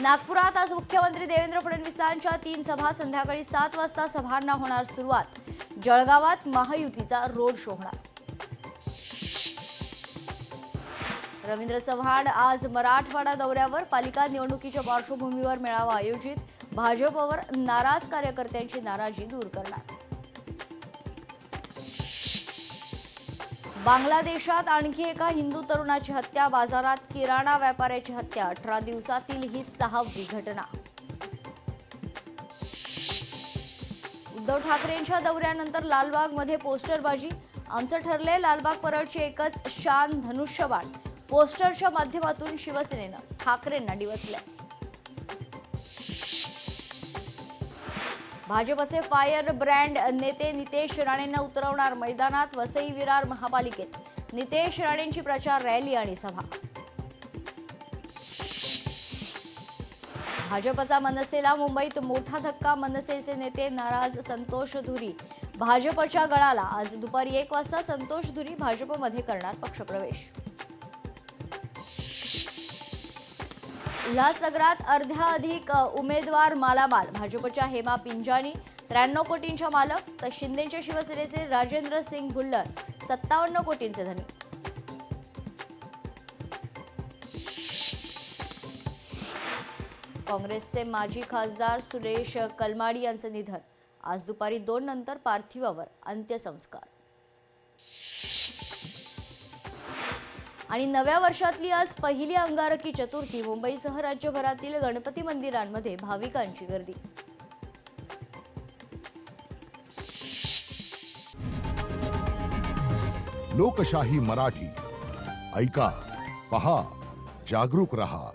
नागपुरात आज मुख्यमंत्री देवेंद्र फडणवीसांच्या 3 सभा, संध्याकाळी 7 वाजता सभांना होणार सुरुवात। जळगावात महायुतीचा रोड शो होणार। रवींद्र चव्हाण आज मराठवाडा दौऱ्यावर, पालिका निवडणुकीच्या पार्श्वभूमीवर मेळावा आयोजित। भाजपवर नाराज कार्यकर्त्यांची नाराजी दूर करणार। बांगलादेशात आणखी एका हिंदू तरुणाची हत्या, बाजारात किराणा व्यापाऱ्याची हत्या। 18 दिवसातील ही 6वी घटना। उद्धव ठाकरेंच्या दौऱ्यानंतर लालबागमध्ये पोस्टरबाजी, आमचं ठरले लालबाग परळची एकच शान धनुष्यबाण। पोस्टरच्या माध्यमातून शिवसेनेनं ठाकरेंना डिवचले। भाजपचे फायर ब्रँड नेते नितेश राणेंना उतरवणार मैदानात। वसई विरार महापालिकेत नितेश राणेंची प्रचार रॅली आणि सभा। भाजपचा मनसेला मुंबईत मोठा धक्का, मनसेचे नेते नाराज। संतोष धुरी भाजपच्या गळाला, आज दुपारी 1 वाजता संतोष धुरी भाजपमध्ये करणार पक्षप्रवेश। उल्हासनगरात अर्ध्याधिक उमेदवार मालामाल, भाजपच्या हेमा पिंजानी 93 कोटींच्या मालक, तर शिंदेच्या शिवसेनेचे राजेंद्र सिंग भुल्लर 57 कोटींचे धनी। काँग्रेसचे माजी खासदार सुरेश कलमाडी यांचे निधन, आज दुपारी 2 नंतर पार्थिवावर अंत्यसंस्कार। आणि नव्या वर्षातली आज पहिली अंगारकी चतुर्थी, मुंबईसह राज्यभरातील गणपती मंदिरांमध्ये भाविकांची गर्दी। लोकशाही मराठी ऐका, पहा, जागरूक रहा।